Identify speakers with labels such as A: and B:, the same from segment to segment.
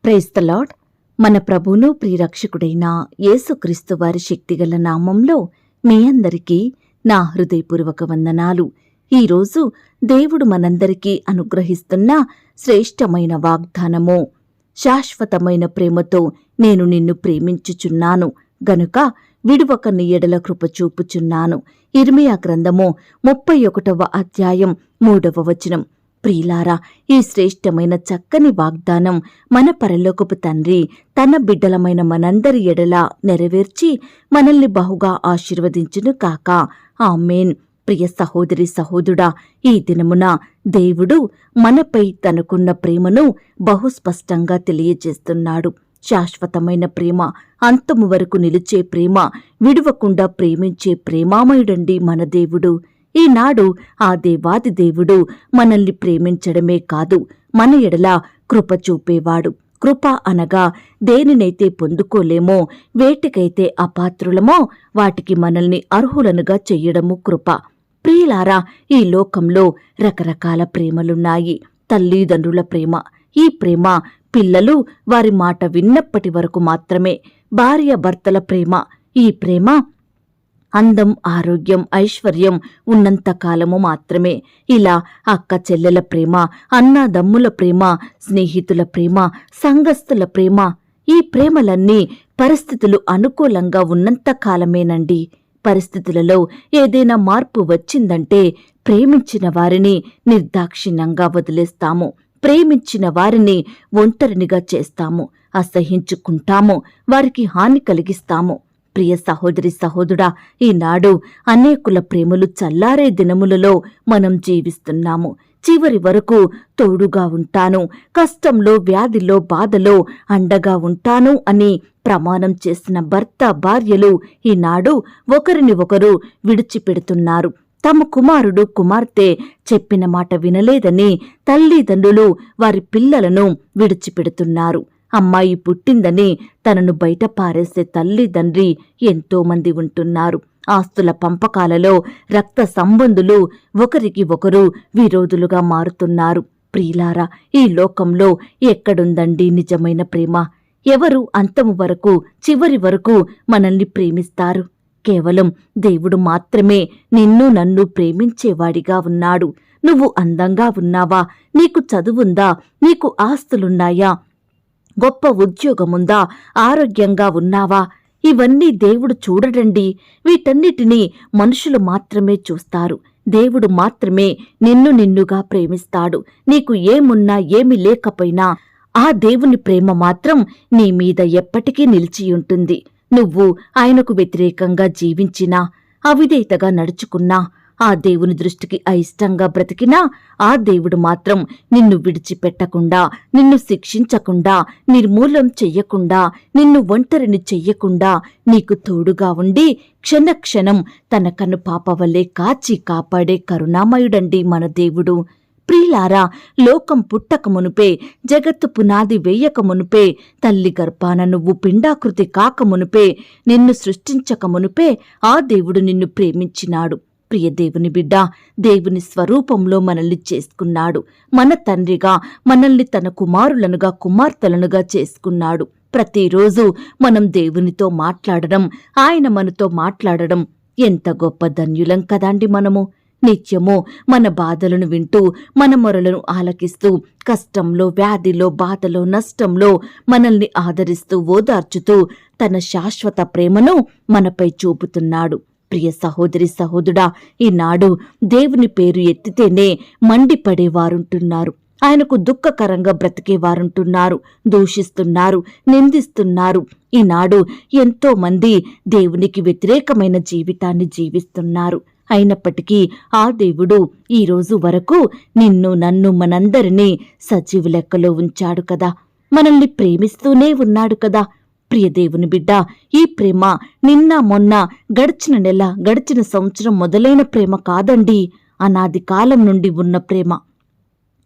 A: Praise the lord. మన ప్రభువును ప్రియరక్షకుడైన యేసుక్రీస్తు వారి శక్తిగల నామంలో మీ అందరికీ నా హృదయపూర్వక వందనాలు. ఈరోజు దేవుడు మనందరికీ అనుగ్రహిస్తున్న శ్రేష్టమైన వాగ్దానము, శాశ్వతమైన ప్రేమతో నేను నిన్ను ప్రేమించుచున్నాను గనుక విడువక నీ ఎడల కృప చూపుచున్నాను. ఇర్మియా గ్రంథము 31వ అధ్యాయం 3వ వచనం. ప్రియులారా, ఈ శ్రేష్టమైన చక్కని వాగ్దానం మన పరలోకపు తండ్రి తన బిడ్డలమైన మనందరి ఎడల నెరవేర్చి మనల్ని బహుగా ఆశీర్వదించును కాక. ఆమేన్. ప్రియ సహోదరి సహోదరుడా, ఈ దినమున దేవుడు మనపై తనకున్న ప్రేమను బహుస్పష్టంగా తెలియజేస్తున్నాడు. శాశ్వతమైన ప్రేమ, అంతము వరకు నిలిచే ప్రేమ, విడువకుండా ప్రేమించే ప్రేమామయుడండి మన దేవుడు. ఈనాడు ఆ దేవాది దేవుడు మనల్ని ప్రేమించడమే కాదు, మన ఎడల కృప చూపేవాడు. కృప అనగా దేనినైతే పొందుకోలేమో, వేటికైతే అపాత్రులమో వాటికి మనల్ని అర్హులనుగా చెయ్యడము కృప. ప్రియులారా, ఈ లోకంలో రకరకాల ప్రేమలున్నాయి. తల్లిదండ్రుల ప్రేమ, ఈ ప్రేమ పిల్లలు వారి మాట విన్నప్పటి వరకు మాత్రమే. భార్యాభర్తల ప్రేమ, ఈ ప్రేమ అందం, ఆరోగ్యం, ఐశ్వర్యం ఉన్నంతకాలము మాత్రమే. ఇలా అక్క చెల్లెల ప్రేమ, అన్నదమ్ముల ప్రేమ, స్నేహితుల ప్రేమ, సంఘస్థుల ప్రేమ, ఈ ప్రేమలన్నీ పరిస్థితులు అనుకూలంగా ఉన్నంతకాలమేనండి. పరిస్థితులలో ఏదైనా మార్పు వచ్చిందంటే ప్రేమించిన వారిని నిర్దాక్షిణ్యంగా వదిలేస్తాము. ప్రేమించిన వారిని ఒంటరినిగా చేస్తాము, అసహించుకుంటాము, వారికి హాని కలిగిస్తాము. ప్రియ సహోదరి సహోదరుడా, ఈనాడు అనేకుల ప్రేమలు చల్లారే దినములలో మనం జీవిస్తున్నాము. చివరి వరకు తోడుగా ఉంటాను, కష్టంలో, వ్యాధిలో, బాధలో అండగా ఉంటాను అని ప్రమాణం చేసిన భర్త భార్యలు ఈనాడు ఒకరిని ఒకరు విడిచిపెడుతున్నారు. తమ కుమారుడు కుమార్తె చెప్పిన మాట వినలేదని తల్లిదండ్రులు వారి పిల్లలను విడిచిపెడుతున్నారు. అమ్మాయి పుట్టిందని తనను బయట పారేసే తల్లిదండ్రి ఎంతోమంది ఉంటున్నారు. ఆస్తుల పంపకాలలో రక్త సంబంధులు ఒకరికి ఒకరు విరోధులుగా మారుతున్నారు. ప్రియులారా, ఈ లోకంలో ఎక్కడుందండి నిజమైన ప్రేమ? ఎవరు అంతము వరకు, చివరి వరకు మనల్ని ప్రేమిస్తారు? కేవలం దేవుడు మాత్రమే నిన్ను నన్ను ప్రేమించేవాడిగా ఉన్నాడు. నువ్వు అందంగా ఉన్నావా? నీకు చదువుందా? నీకు ఆస్తులున్నాయా? గొప్ప ఉద్యోగముందా? ఆరోగ్యంగా ఉన్నావా? ఇవన్నీ దేవుడు చూడడండి. వీటన్నిటినీ మనుషులు మాత్రమే చూస్తారు. దేవుడు మాత్రమే నిన్నుగా ప్రేమిస్తాడు. నీకు ఏమున్నా ఏమి లేకపోయినా ఆ దేవుని ప్రేమ మాత్రం నీ మీద ఎప్పటికీ నిలిచియుంటుంది. నువ్వు ఆయనకు వ్యతిరేకంగా జీవించినా, అవిధేయతగా నడుచుకున్నా, ఆ దేవుని దృష్టికి అయిష్టంగా బ్రతికినా ఆ దేవుడు మాత్రం నిన్ను విడిచిపెట్టకుండా, నిన్ను శిక్షించకుండా, నిర్మూలం చెయ్యకుండా, నిన్ను ఒంటరిని చెయ్యకుండా నీకు తోడుగా ఉండి క్షణక్షణం తన కను పాప వల్లే కాచి కాపాడే కరుణామయుడండి మన దేవుడు. ప్రియులారా, లోకం పుట్టకమునుపే, జగత్తు పునాది వేయకమునుపే, తల్లి గర్భాన నువ్వు పిండాకృతి కాకమునుపే, నిన్ను సృష్టించకమునుపే ఆ దేవుడు నిన్ను ప్రేమించినాడు. ప్రియ దేవుని బిడ్డ, దేవుని స్వరూపంలో మనల్ని చేసుకున్నాడు. మన తండ్రిగా మనల్ని తన కుమారులనుగా, కుమార్తెలనుగా చేసుకున్నాడు. ప్రతిరోజు మనం దేవునితో మాట్లాడడం, ఆయన మనతో మాట్లాడడం ఎంత గొప్ప ధన్యులం కదండి మనము. నిత్యము మన బాధలను వింటూ, మన మొరలను ఆలకిస్తూ, కష్టంలో, వ్యాధిలో, బాధలో, నష్టంలో మనల్ని ఆదరిస్తూ, ఓదార్చుతూ తన శాశ్వత ప్రేమను మనపై చూపుతున్నాడు. ప్రియ సహోదరి సహోదరుడా, ఈనాడు దేవుని పేరు ఎత్తితేనే మండిపడేవారుంటున్నారు. ఆయనకు దుఃఖకరంగా బ్రతికేవారుంటున్నారు, దూషిస్తున్నారు, నిందిస్తున్నారు. ఈనాడు ఎంతో మంది దేవునికి వ్యతిరేకమైన జీవితాన్ని జీవిస్తున్నారు. అయినప్పటికీ ఆ దేవుడు ఈ రోజు వరకు నిన్ను నన్ను మనందరినీ సజీవ లెక్కలో ఉంచాడు కదా, మనల్ని ప్రేమిస్తూనే ఉన్నాడు కదా. ప్రియ దేవుని బిడ్డ, ఈ ప్రేమ నిన్న మొన్న, గడిచిన నెల, గడిచిన సంవత్సరం మొదలైన ప్రేమ కాదండి. అనాది కాలం నుండి ఉన్న ప్రేమ.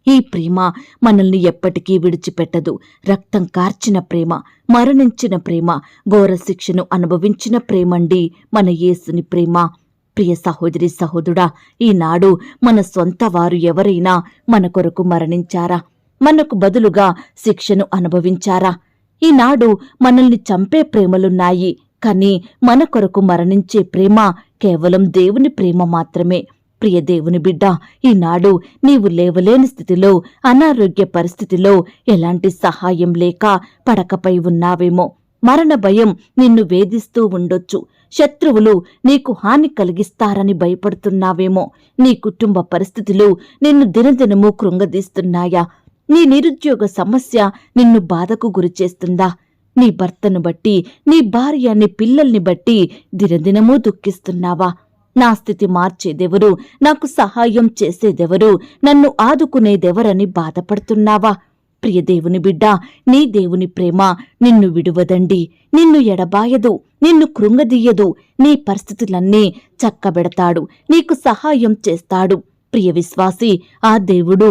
A: ఈ ప్రేమ మనల్ని ఎప్పటికీ విడిచిపెట్టదు. రక్తం కార్చిన ప్రేమ, మరణించిన ప్రేమ, ఘోర శిక్షను అనుభవించిన ప్రేమండి మన యేసుని ప్రేమ. ప్రియ సహోదరి సహోదరుడా, ఈనాడు మన సొంత వారు ఎవరైనా మన కొరకు మరణించారా? మనకు బదులుగా శిక్షను అనుభవించారా? ఈనాడు మనల్ని చంపే ప్రేమలున్నాయి, కాని మన కొరకు మరణించే ప్రేమ కేవలం దేవుని ప్రేమ మాత్రమే. ప్రియ దేవుని బిడ్డ, ఈనాడు నీవు లేవలేని స్థితిలో, అనారోగ్య పరిస్థితిలో, ఎలాంటి సహాయం లేక పడకపై ఉన్నావేమో. మరణ భయం నిన్ను వేధిస్తూ ఉండొచ్చు. శత్రువులు నీకు హాని కలిగిస్తారని భయపడుతున్నావేమో. నీ కుటుంబ పరిస్థితులు నిన్ను దినదినము కృంగదీస్తున్నాయా? నీ నిరుద్యోగ సమస్య నిన్ను బాధకు గురిచేస్తుందా? నీ భర్తను బట్టి, నీ భార్య, నీ పిల్లల్ని బట్టి దినదినమూ దుఃఖిస్తున్నావా? నా స్థితి మార్చేదెవరు? నాకు సహాయం చేసేదెవరు? నన్ను ఆదుకునేదెవరని బాధపడుతున్నావా? ప్రియ దేవుని బిడ్డ, నీ దేవుని ప్రేమ నిన్ను విడువదండి, నిన్ను ఎడబాయదు, నిన్ను కృంగదీయదు. నీ పరిస్థితులన్నీ చక్కబెడతాడు, నీకు సహాయం చేస్తాడు. ప్రియ విశ్వాసి, ఆ దేవుడు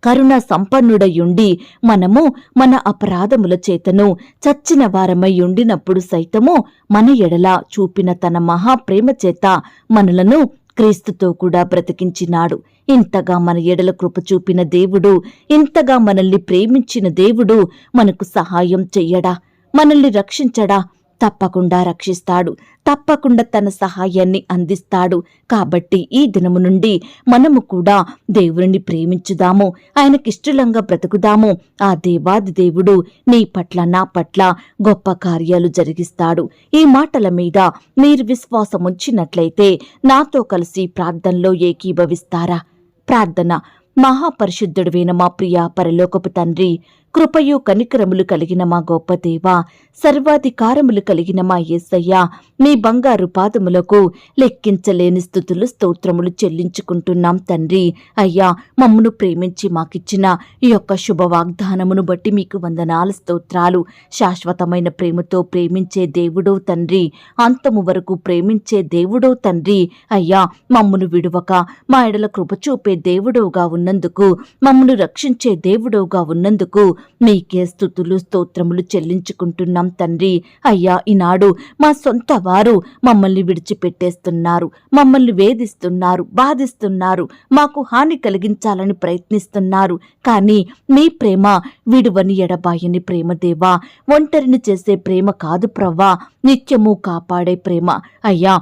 A: కరుణ సంపన్నుడయుండి మనము మన అపరాధముల చేతను చచ్చిన వారమై ఉండినప్పుడు సైతము మన ఎడల చూపిన తన మహాప్రేమ చేత మనలను క్రీస్తుతో కూడా బ్రతికించినాడు. ఇంతగా మన ఎడల కృప చూపిన దేవుడు, ఇంతగా మనల్ని ప్రేమించిన దేవుడు మనకు సహాయం చెయ్యడా? మనల్ని రక్షించడా? తప్పకుండా రక్షిస్తాడు, తప్పకుండా తన సహాయాన్ని అందిస్తాడు. కాబట్టి ఈ దినము నుండి మనము కూడా దేవుని ప్రేమించుదాము, ఆయనకిష్టలంగా బ్రతుకుదాము. ఆ దేవాది దేవుడు నీ పట్ల, నా పట్ల గొప్ప కార్యాలు జరిగిస్తాడు. ఈ మాటల మీద మీరు విశ్వాసం ఉంచినట్లయితే నాతో కలిసి ప్రార్థనలో ఏకీభవిస్తారా? ప్రార్థన. మహాపరిశుద్ధుడువైన మా ప్రియ పరలోకపు తండ్రి, కృపయు కనికరములు కలిగిన మా గొప్ప దేవా, సర్వాధికారములు కలిగిన మా యేసయ్యా, మీ బంగారు పాదములకు లెక్కించలేని స్తుతులు, స్తోత్రములు చెల్లించుకుంటున్నాం తండ్రి. అయ్యా, మమ్మను ప్రేమించి మాకిచ్చిన ఈ యొక్క శుభ వాగ్దానమును బట్టి మీకు వందనాలు, స్తోత్రాలు. శాశ్వతమైన ప్రేమతో ప్రేమించే దేవుడో తండ్రి, అంతము వరకు ప్రేమించే దేవుడో తండ్రి. అయ్యా, మమ్మను విడువక మా ఎడల కృప చూపే దేవుడోగా ఉన్నందుకు, మమ్మను రక్షించే దేవుడోగా ఉన్నందుకు మీకే స్తుతులు, స్తోత్రములు చెల్లించుకుంటున్నాం తండ్రి. అయ్యా, ఈనాడు మా సొంత వారు మమ్మల్ని విడిచిపెట్టేస్తున్నారు, మమ్మల్ని వేధిస్తున్నారు, బాధిస్తున్నారు, మాకు హాని కలిగించాలని ప్రయత్నిస్తున్నారు. కానీ మీ ప్రేమ విడువని ఎడబాయని ప్రేమ దేవా, ఒంటరిని చేసే ప్రేమ కాదు ప్రవ్వా, నిత్యము కాపాడే ప్రేమ. అయ్యా,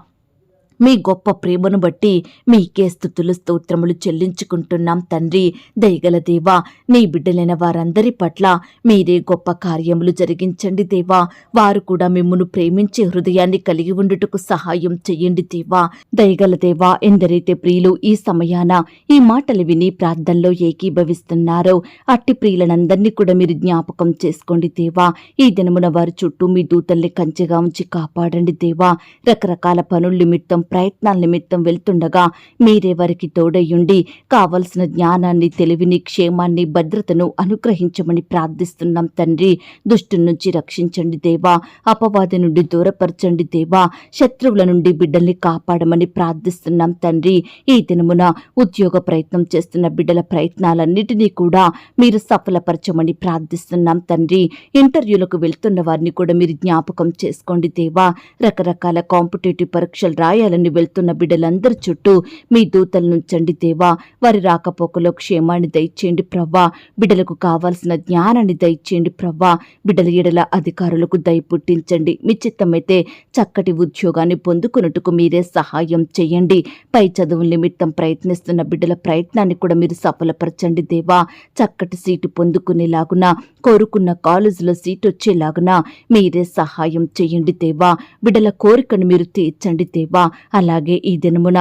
A: మీ గొప్ప ప్రేమను బట్టి మీకే స్తుతులు, స్తోత్రములు చెల్లించుకుంటున్నాం తండ్రి. దయగల దేవా, నీ బిడ్డలైన వారందరి పట్ల మీరే గొప్ప కార్యములు జరిగించండి దేవా. వారు కూడా మిమ్మును ప్రేమించే హృదయాన్ని కలిగి ఉండుటకు సహాయం చెయ్యండి దేవా. దయగల దేవా, ఎందరైతే ప్రియులు ఈ సమయాన ఈ మాటలు విని ప్రార్థనలో ఏకీభవిస్తున్నారో అట్టి ప్రియులనందరినీ కూడా మీరు జ్ఞాపకం చేసుకోండి దేవా. ఈ దినమున వారి చుట్టూ మీ దూతల్ని కంచెగా ఉంచి కాపాడండి దేవా. రకరకాల పనుల నిమిత్తం, ప్రయత్నాల నిమిత్తం వెళ్తుండగా మీరే వారికి తోడయ్యుండి కావలసిన జ్ఞానాన్ని, తెలివిని, క్షేమాన్ని, భద్రతను అనుగ్రహించమని ప్రార్థిస్తున్నాం తండ్రి. దుష్టు నుంచి రక్షించండి దేవా, అపవాది నుండి దూరపరచండి దేవా, శత్రువుల నుండి బిడ్డల్ని కాపాడమని ప్రార్థిస్తున్నాం తండ్రి. ఈ దినమున ఉద్యోగ ప్రయత్నం చేస్తున్న బిడ్డల ప్రయత్నాలన్నిటినీ కూడా మీరు సఫలపరచమని ప్రార్థిస్తున్నాం తండ్రి. ఇంటర్వ్యూలకు వెళ్తున్న వారిని కూడా మీరు జ్ఞాపకం చేసుకోండి దేవా. రకరకాల కాంపిటేటివ్ పరీక్షలు రాయాలని వెళ్తున్న బిడ్డలందరి చుట్టూ మీ దూతలు నుంచండి దేవా. వారి రాకపోకలో క్షేమాన్ని దయచేయండి ప్రవ్వా. బిడ్డలకు కావాల్సిన జ్ఞానాన్ని దయచేయండి ప్రవ్వా. బిడ్డల ఎడల అధికారులకు దయ పుట్టించండి. మీ చిత్తమైతే చక్కటి ఉద్యోగాన్ని పొందుకున్నట్టుకు మీరే సహాయం చేయండి. పై చదువుల నిమిత్తం ప్రయత్నిస్తున్న బిడ్డల ప్రయత్నాన్ని కూడా మీరు సఫలపరచండి దేవా. చక్కటి సీటు పొందుకునేలాగున, కోరుకున్న కాలేజీలో సీటు వచ్చేలాగున మీరే సహాయం చేయండి దేవా. బిడ్డల కోరికను మీరు తీర్చండి దేవా. అలాగే ఈ దినమున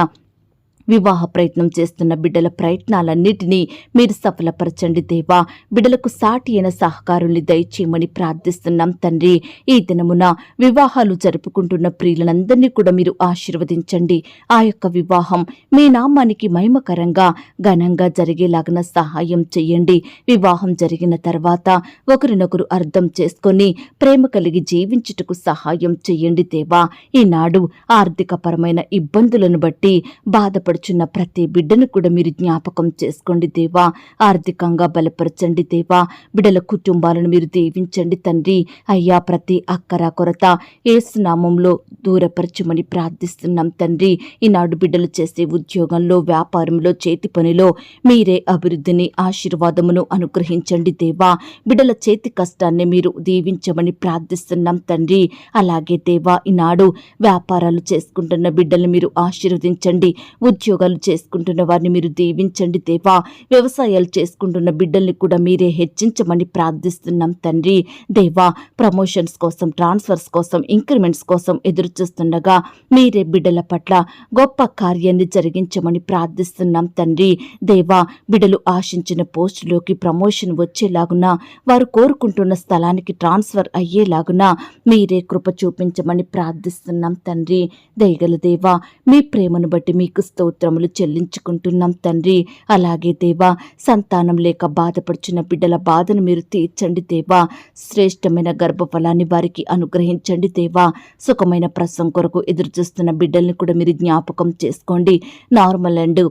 A: వివాహ ప్రయత్నం చేస్తున్న బిడ్డల ప్రయత్నాలన్నిటినీ మీరు సఫలపరచండి దేవా. బిడ్డలకు సాటి అయిన సహకారుల్ని దయచేయమని ప్రార్థిస్తున్నాం తండ్రి. ఈ దినమున వివాహాలు జరుపుకుంటున్న ప్రియులందరినీ కూడా మీరు ఆశీర్వదించండి. ఆ యొక్క వివాహం మీ నామానికి మహిమకరంగా, ఘనంగా జరిగేలాగిన సహాయం చెయ్యండి. వివాహం జరిగిన తర్వాత ఒకరినొకరు అర్థం చేసుకొని ప్రేమ కలిగి జీవించుటకు సహాయం చెయ్యండి దేవా. ఈనాడు ఆర్థికపరమైన ఇబ్బందులను బట్టి బాధపడు బాధపడుచున్న ప్రతి బిడ్డను కూడా మీరు జ్ఞాపకం చేసుకోండి దేవా. ఆర్థికంగా బలపరచండి దేవా. బిడ్డల కుటుంబాలను మీరు దీవించండి తండ్రి. అయ్యా, ప్రతి అక్కర కొరత యేసు నామములో దూరపరచమని ప్రార్థిస్తున్నాం తండ్రి. ఈనాడు బిడ్డలు చేసే ఉద్యోగంలో, వ్యాపారంలో, చేతి పనిలో మీరే అభివృద్ధిని, ఆశీర్వాదమును అనుగ్రహించండి దేవా. బిడ్డల చేతి కష్టాన్ని మీరు దీవించమని ప్రార్థిస్తున్నాం తండ్రి. అలాగే దేవా, ఈనాడు వ్యాపారాలు చేసుకుంటున్న బిడ్డల్ని మీరు ఆశీర్వదించండి. ఉద్యోగాలు చేసుకుంటున్న వారిని మీరు దీవించండి దేవా. వ్యవసాయాలు చేసుకుంటున్న బిడ్డల్ని కూడా మీరే హెచ్చించమని ప్రార్థిస్తున్నాం తండ్రి. దేవా, ప్రమోషన్స్ కోసం, ట్రాన్స్ఫర్స్ కోసం, ఇంక్రిమెంట్స్ కోసం ఎదురు చూస్తుండగా మీరే బిడ్డల పట్ల గొప్ప కార్యాన్ని జరిగించమని ప్రార్థిస్తున్నాం తండ్రి. దేవా, బిడ్డలు ఆశించిన పోస్టులోకి ప్రమోషన్ వచ్చేలాగున, వారు కోరుకుంటున్న స్థలానికి ట్రాన్స్ఫర్ అయ్యేలాగున మీరే కృప చూపించమని ప్రార్థిస్తున్నాం తండ్రి. దయగల దేవా, మీ ప్రేమను బట్టి మీకు స్తోత్రములు చెల్లించుకుంటున్నాం తండ్రి. అలాగే దేవా, సంతానం లేక బాధపడుచున్న బిడ్డల బాధను మీరు తీర్చండి దేవా. శ్రేష్టమైన గర్భఫలాన్ని వారికి అనుగ్రహించండి దేవా. సుఖమైన ప్రసవం కొరకు ఎదురుచూస్తున్న బిడ్డల్ని కూడా మీరు జ్ఞాపకం చేసుకోండి. నార్మల్ అండ్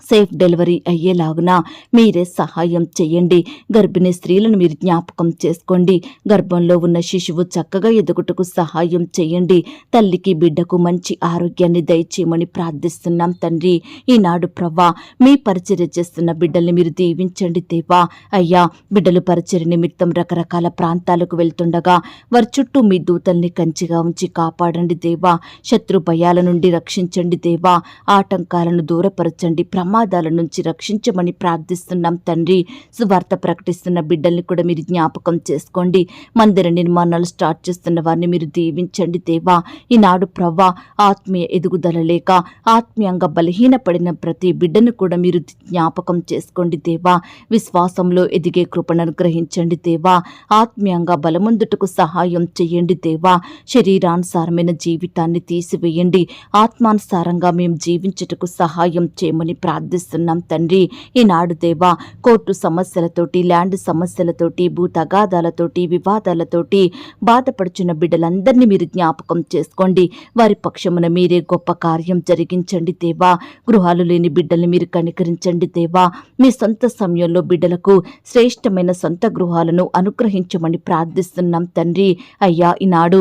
A: సేఫ్ డెలివరీ అయ్యేలాగున మీరే సహాయం చేయండి. గర్భిణీ స్త్రీలను మీరు జ్ఞాపకం చేసుకోండి. గర్భంలో ఉన్న శిశువు చక్కగా ఎదుగుటకు సహాయం చేయండి. తల్లికి బిడ్డకు మంచి ఆరోగ్యాన్ని దయచేయమని ప్రార్థిస్తున్నాం తండ్రి. ఈనాడు ప్రవ్వా, మీ పరిచర్య చేస్తున్న బిడ్డల్ని మీరు దీవించండి దేవా. అయ్యా, బిడ్డలు పరిచర్య నిమిత్తం రకరకాల ప్రాంతాలకు వెళ్తుండగా వారి చుట్టూ మీ దూతల్ని కంచిగా ఉంచి కాపాడండి దేవా. శత్రు భయాల నుండి రక్షించండి దేవా. ఆటంకాలను దూరపరచండి. ప్రమాదాల నుంచి రక్షించమని ప్రార్థిస్తున్నాం తండ్రి. సువార్త ప్రకటిస్తున్న బిడ్డల్ని కూడా మీరు జ్ఞాపకం చేసుకోండి. మందిర నిర్మాణాలు స్టార్ట్ చేస్తున్న వారిని మీరు దీవించండి దేవా. ఈనాడు ప్రవ్వా, ఆత్మీయ ఎదుగుదల లేక ఆత్మీయంగా బలహీనపడిన ప్రతి బిడ్డను కూడా మీరు జ్ఞాపకం చేసుకోండి దేవా. విశ్వాసంలో ఎదిగే కృపను అనుగ్రహించండి దేవా. ఆత్మీయంగా బలముందుటకు సహాయం చేయండి దేవా. శరీరానుసారమైన జీవితాన్ని తీసివేయండి. ఆత్మానుసారంగా మేము జీవించుటకు సహాయం చేయమని ప్రార్థిస్తున్నాం తండ్రి. ఈనాడు దేవా, కోర్టు సమస్యలతోటి, ల్యాండ్ సమస్యలతోటి, భూ తగాదాలతోటి, వివాదాలతోటి బాధపడుచున్న బిడ్డలందరినీ మీరు జ్ఞాపకం చేసుకోండి. వారి పక్షమున మీరే గొప్ప కార్యం జరిగించండి దేవా. గృహాలు లేని బిడ్డల్ని మీరు కనికరించండి దేవా. మీ సొంత సమయంలో బిడ్డలకు శ్రేష్టమైన సొంత గృహాలను అనుగ్రహించమని ప్రార్థిస్తున్నాం తండ్రి. అయ్యా, ఈనాడు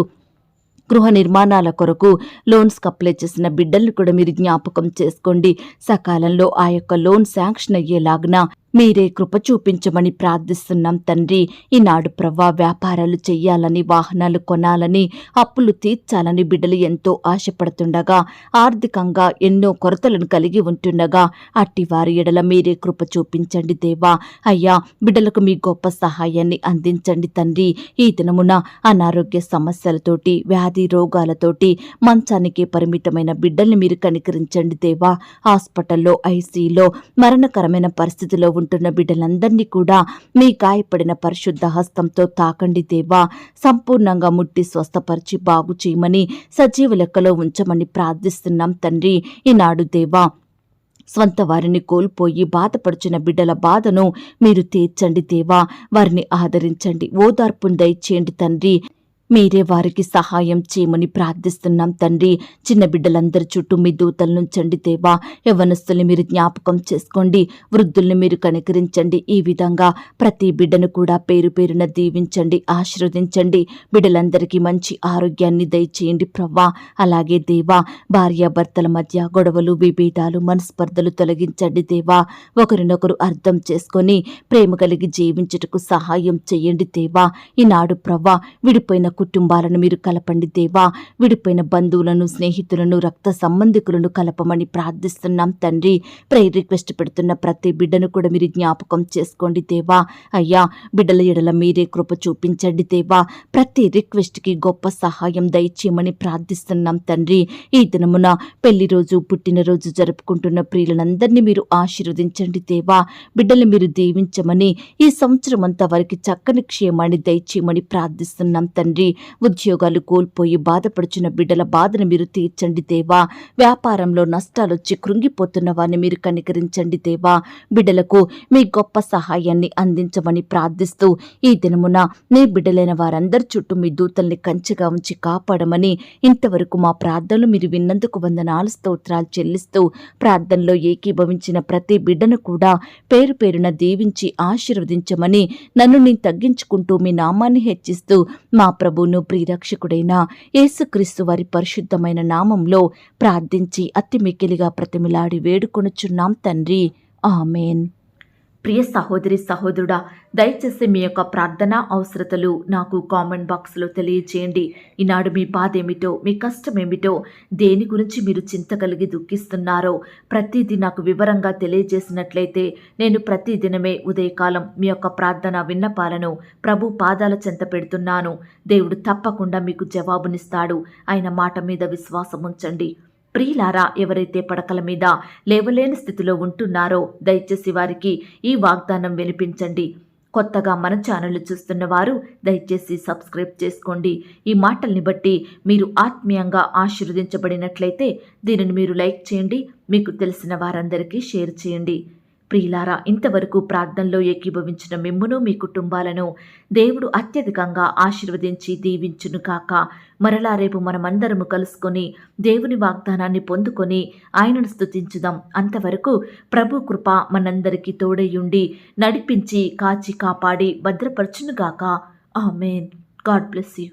A: గృహ నిర్మాణాల కొరకు లోన్స్కి అప్లై చేసిన బిడ్డల్ని కూడా మీరు జ్ఞాపకం చేసుకోండి. సకాలంలో ఆ యొక్క లోన్ శాంక్షన్ అయ్యేలాగున మీరే కృప చూపించమని ప్రార్థిస్తున్నాం తండ్రి. ఈనాడు ప్రవ్వా, వ్యాపారాలు చెయ్యాలని, వాహనాలు కొనాలని, అప్పులు తీర్చాలని బిడ్డలు ఎంతో ఆశపడుతుండగా, ఆర్థికంగా ఎన్నో కొరతలను కలిగి ఉంటుండగా అట్టి వారి ఎడల మీరే కృప చూపించండి దేవా. అయ్యా, బిడ్డలకు మీ గొప్ప సహాయాన్ని అందించండి తండ్రి. ఈ దినమున అనారోగ్య సమస్యలతోటి, వ్యాధి రోగాలతోటి మంచానికి పరిమితమైన బిడ్డల్ని మీరు కనికరించండి దేవా. హాస్పిటల్లో, ఐసీలో మరణకరమైన పరిస్థితిలో ఉంటున్న బిడ్డలందరినీ కూడా మీ గాయపడిన పరిశుద్ధ హస్తంతో తాకండి దేవా. సంపూర్ణంగా ముట్టి స్వస్థపరిచి బాగు చేయమని, సజీవ లెక్కలో ఉంచమని ప్రార్థిస్తున్నాం తండ్రి. ఈనాడు దేవా, స్వంత వారిని కోల్పోయి బాధపడుచున్న బిడ్డల బాధను మీరు తీర్చండి దేవా. వారిని ఆదరించండి, ఓదార్పును దయచేయండి తండ్రి. మీరే వారికి సహాయం చేయమని ప్రార్థిస్తున్నాం తండ్రి. చిన్న బిడ్డలందరి చుట్టూ మీ దూతలు నుంచండి దేవా. యవ్వనస్తుల్ని మీరు జ్ఞాపకం చేసుకోండి. వృద్ధుల్ని మీరు కనికరించండి. ఈ విధంగా ప్రతి బిడ్డను కూడా పేరు పేరున దీవించండి, ఆశీర్వదించండి. బిడ్డలందరికీ మంచి ఆరోగ్యాన్ని దయచేయండి ప్రవ్వా. అలాగే దేవా, భార్యాభర్తల మధ్య గొడవలు, విభేదాలు, మనస్పర్ధలు తొలగించండి దేవా. ఒకరినొకరు అర్థం చేసుకొని ప్రేమ కలిగి జీవించుటకు సహాయం చేయండి దేవా. ఈనాడు ప్రవ్వా, విడిపోయిన కుటుంబాలను మీరు కలపండి దేవా. విడిపోయిన బంధువులను, స్నేహితులను, రక్త సంబంధికులను కలపమని ప్రార్థిస్తున్నాం తండ్రి. ప్రేయర్ రిక్వెస్ట్ పెడుతున్న ప్రతి బిడ్డను కూడా మీరు జ్ఞాపకం చేసుకోండి దేవా. అయ్యా, బిడ్డల ఎడల మీరే కృప చూపించండి దేవా. ప్రతి రిక్వెస్ట్కి గొప్ప సహాయం దయచేయమని ప్రార్థిస్తున్నాం తండ్రి. ఈ దినమున పెళ్లి రోజు, పుట్టినరోజు జరుపుకుంటున్న ప్రియులందరినీ మీరు ఆశీర్వదించండి దేవా. బిడ్డలు మీరు దీవించమని, ఈ సంవత్సరం అంతా వారికి చక్కని క్షేమాన్ని దయచేయమని ప్రార్థిస్తున్నాం తండ్రి. తండ్రి. ఉద్యోగాలు కోల్పోయి బాధపడుచున్న బిడ్డల బాధను మీరు తీర్చండి దేవా. వ్యాపారంలో నష్టాలొచ్చి కృంగిపోతున్న వారిని మీరు కనికరించండి దేవా. బిడ్డలకు మీ గొప్ప సహాయాన్ని అందించమని ప్రార్థిస్తూ ఈ దినమున నీ బిడ్డలైన వారందరి చుట్టూ మీ దూతల్ని కంచెగా ఉంచి కాపాడమని ఇంతవరకు మా ప్రార్థనలు మీరు విన్నందుకు వందనాలు స్తోత్రాలు చెల్లిస్తూ ప్రార్థనలో ఏకీభవించిన ప్రతి బిడ్డను కూడా పేరు పేరున దీవించి ఆశీర్వదించమని నన్ను నేను తగ్గించుకుంటూ మీ నామాన్ని హెచ్చిస్తూ మా ప్రభువును ప్రియరక్షకుడైన యేసుక్రీస్తు వారి పరిశుద్ధమైన నామంలో ప్రార్థించి అతి మిక్కిలిగా ప్రతిమిలాడి వేడుకొనుచున్నాం తండ్రి. ఆమేన్. ప్రియ సహోదరి సహోదరుడా, దయచేసి మీ యొక్క ప్రార్థన అవసరతలు నాకు కామెంట్ బాక్స్లో తెలియచేయండి. ఈనాడు మీ బాధ ఏమిటో, మీ కష్టం ఏమిటో, దేని గురించి మీరు చింత కలిగి దుఃఖిస్తున్నారో ప్రతిదీ నాకు వివరంగా తెలియజేసినట్లయితే నేను ప్రతిదినమే ఉదయకాలం మీ యొక్క ప్రార్థన విన్నపాలను ప్రభు పాదాల చెంత పెడుతున్నాను. దేవుడు తప్పకుండా మీకు జవాబునిస్తాడు. ఆయన మాట మీద విశ్వాసం ఉంచండి. ప్రియులారా, ఎవరైతే పడకల మీద లేవలేని స్థితిలో ఉంటున్నారో దయచేసి వారికి ఈ వాగ్దానం వినిపించండి. కొత్తగా మన ఛానల్ చూస్తున్న వారు దయచేసి సబ్స్క్రైబ్ చేసుకోండి. ఈ మాటల్ని బట్టి మీరు ఆత్మీయంగా ఆశీర్వదించబడినట్లయితే దీనిని మీరు లైక్ చేయండి, మీకు తెలిసిన వారందరికీ షేర్ చేయండి. ప్రియులారా, ఇంతవరకు ప్రార్థనలో ఏకీభవించిన మిమ్మును మీ కుటుంబాలను దేవుడు అత్యధికంగా ఆశీర్వదించి దీవించును కాక. మరలా రేపు మనమందరము కలుసుకొని దేవుని వాగ్దానాన్ని పొందుకొని ఆయనను స్తుతించుదాం. అంతవరకు ప్రభు కృప మనందరికీ తోడయుండి నడిపించి కాచి కాపాడి భద్రపరచునుగాక. ఆమేన్. God bless you.